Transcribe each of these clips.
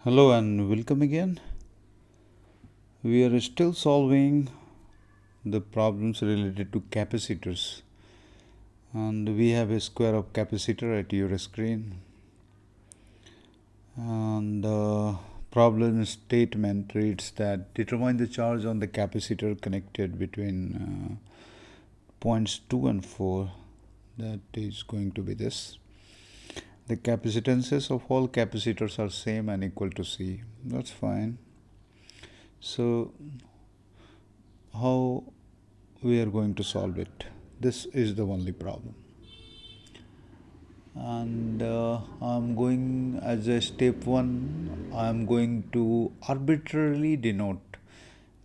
Hello and welcome again. We are still solving the problems related to capacitors, and we have a square of capacitor at your screen, and the problem statement reads that determine the charge on the capacitor connected between points 2 and 4. That is going to be this. The capacitances of all capacitors are same and equal to C. That's fine. So how we are going to solve it? This is the only problem. And I'm going as a step 1, I'm going to arbitrarily denote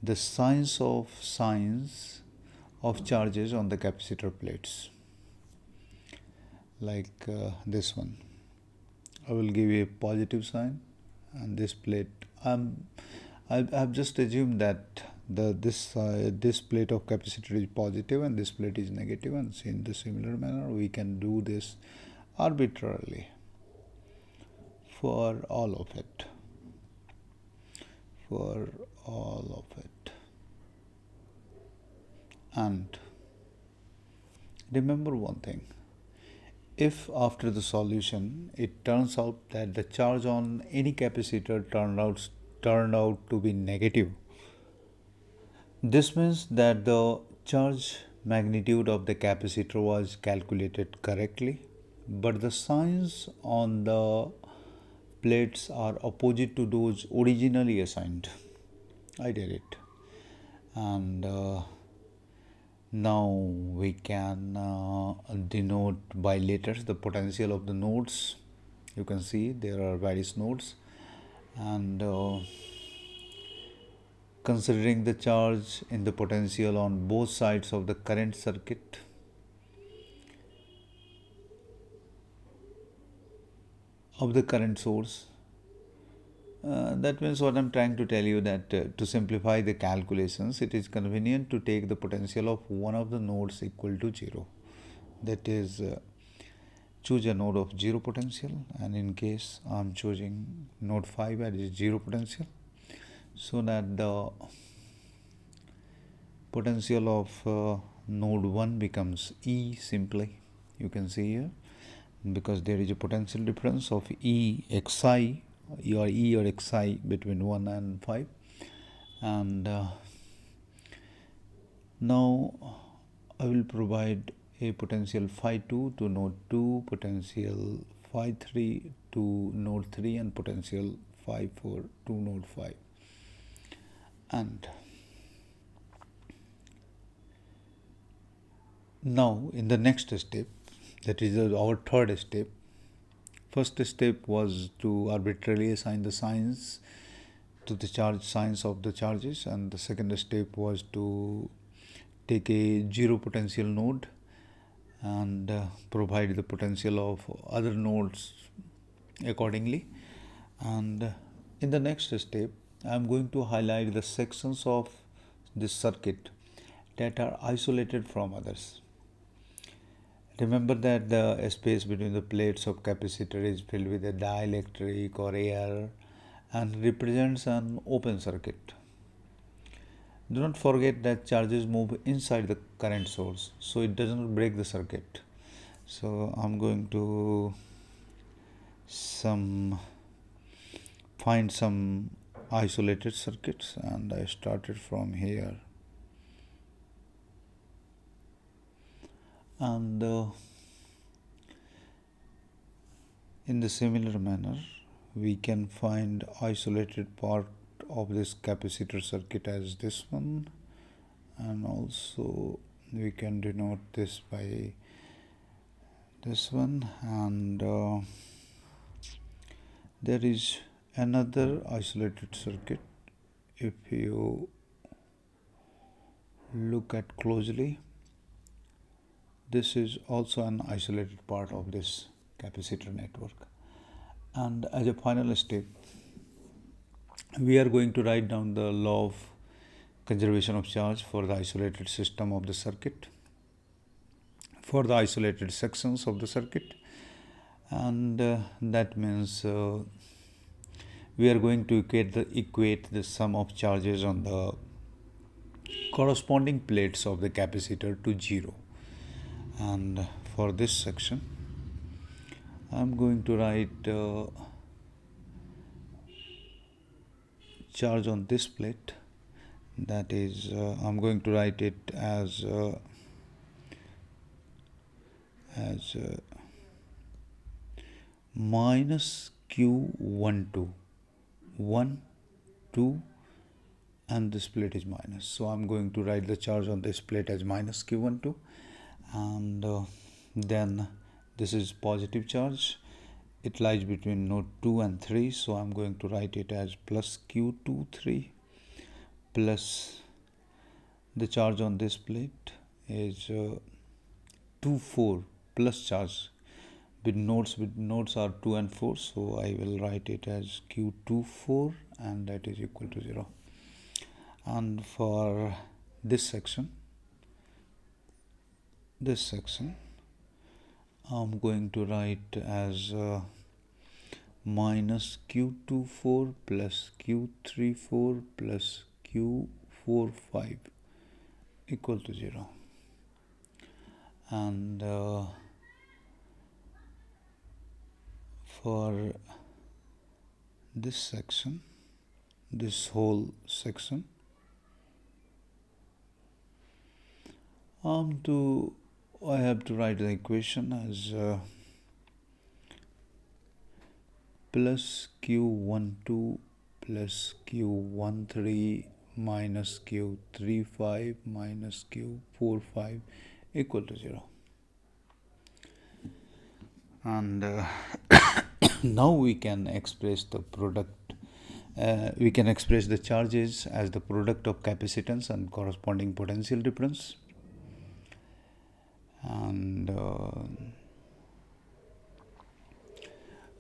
the signs of charges on the capacitor plates, like this one. I will give you a positive sign, and this plate I've just assumed that this plate of capacitor is positive and this plate is negative, and in the similar manner we can do this arbitrarily for all of it. And remember one thing: if after the solution it turns out that the charge on any capacitor turned out to be negative, this means that the charge magnitude of the capacitor was calculated correctly, but the signs on the plates are opposite to those originally assigned. I did it. And now we can denote by letters the potential of the nodes. You can see there are various nodes, and considering the charge in the potential on both sides of the current circuit, of the current source. That means what I'm trying to tell you, that to simplify the calculations, it is convenient to take the potential of one of the nodes equal to 0. That is, choose a node of 0 potential, and in case I'm choosing node 5 that is 0 potential, so that the potential of node 1 becomes E simply. You can see here, because there is a potential difference of E xi or E or xi between 1 and 5. And now I will provide a potential phi 2 to node 2, potential phi 3 to node 3, and potential phi 4 to node 5. And now in the next step, that is our third step. First step was to arbitrarily assign the signs to the charge signs of the charges, and the second step was to take a 0 potential node and provide the potential of other nodes accordingly. And in the next step, I am going to highlight the sections of this circuit that are isolated from others. Remember that the space between the plates of capacitor is filled with a dielectric or air and represents an open circuit. Do not forget that charges move inside the current source, so it doesn't break the circuit. So I'm going to find some isolated circuits, and I started from here. And in the similar manner, we can find isolated part of this capacitor circuit as this one, and also we can denote this by this one. And there is another isolated circuit. If you look at closely, this is also an isolated part of this capacitor network. And as a final step, we are going to write down the law of conservation of charge for the isolated system of the circuit, for the isolated sections of the circuit. And that means we are going to equate the sum of charges on the corresponding plates of the capacitor to 0. And for this section, I'm going to write charge on this plate, that is I'm going to write it as minus Q12, 1, 2, and this plate is minus. So I'm going to write the charge on this plate as minus Q12, and then this is positive charge. It lies between node 2 and 3, so I'm going to write it as plus Q23 plus the charge on this plate is 2, 4 plus charge with nodes are 2 and 4, so I will write it as Q24, and that is equal to 0. And for this section I'm going to write as minus Q24 plus Q34 plus Q45 equal to 0. And for this section, this whole section, I have to write the equation as plus Q12 plus Q13 minus Q35 minus Q45 equal to 0. And now we can express the product. We can express the charges as the product of capacitance and corresponding potential difference. And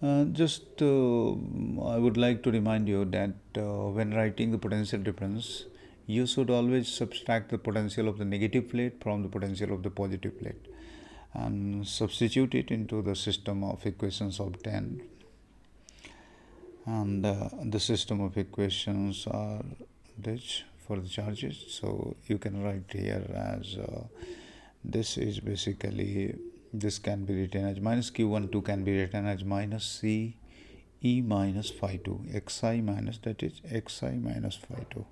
I would like to remind you that when writing the potential difference, you should always subtract the potential of the negative plate from the potential of the positive plate and substitute it into the system of equations obtained. And the system of equations are this for the charges. So you can write here as this is basically, this can be written as minus Q12 can be written as minus C E minus phi 2 xi minus, that is xi minus phi 2.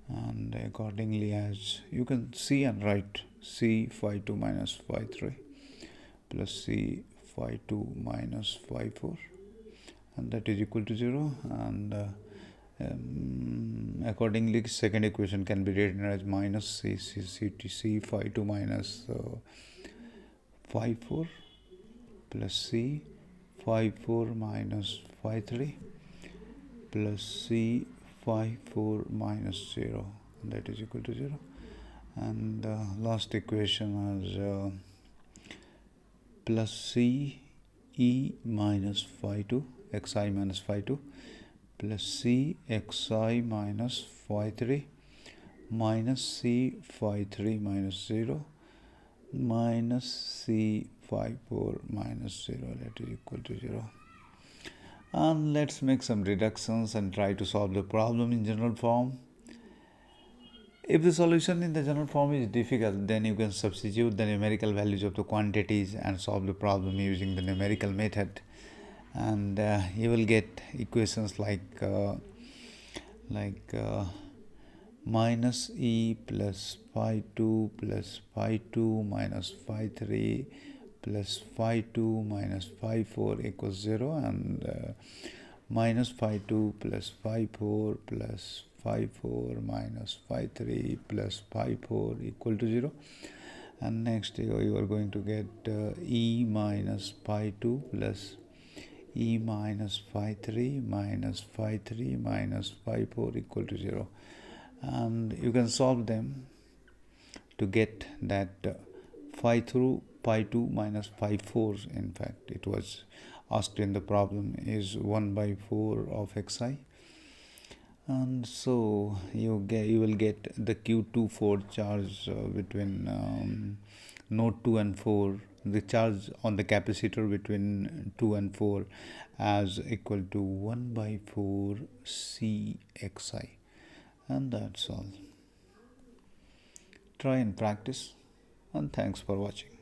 And accordingly, as you can see and write C phi 2 minus phi 3 plus C phi 2 minus phi 4, and that is equal to 0. And accordingly, second equation can be written as minus C phi 2 minus phi 4 plus C phi 4 minus phi 3 plus C phi 4 minus 0, and that is equal to 0. And last equation is plus C E minus phi 2 xi minus phi 2 plus C xi minus phi 3 minus C phi 3 minus 0 minus C phi 4 minus 0, that is equal to 0. And let's make some reductions and try to solve the problem in general form. If the solution in the general form is difficult, then you can substitute the numerical values of the quantities and solve the problem using the numerical method, and you will get equations like minus E plus phi 2 plus phi 2 minus phi 3 plus phi 2 minus phi 4 equals 0, and minus phi 2 plus phi 4 plus phi 4 minus phi 3 plus phi 4 equal to 0. And next you are going to get E minus phi 2 plus E minus phi 3 minus phi 3 minus phi 4 equal to 0. And you can solve them to get that phi 2 minus phi 4, in fact it was asked in the problem, is 1 by 4 of xi. And so you will get the Q24 charge between node 2 and 4 the charge on the capacitor between 2 and 4 as equal to 1 by 4 CXI. And that's all. Try and practice, and thanks for watching.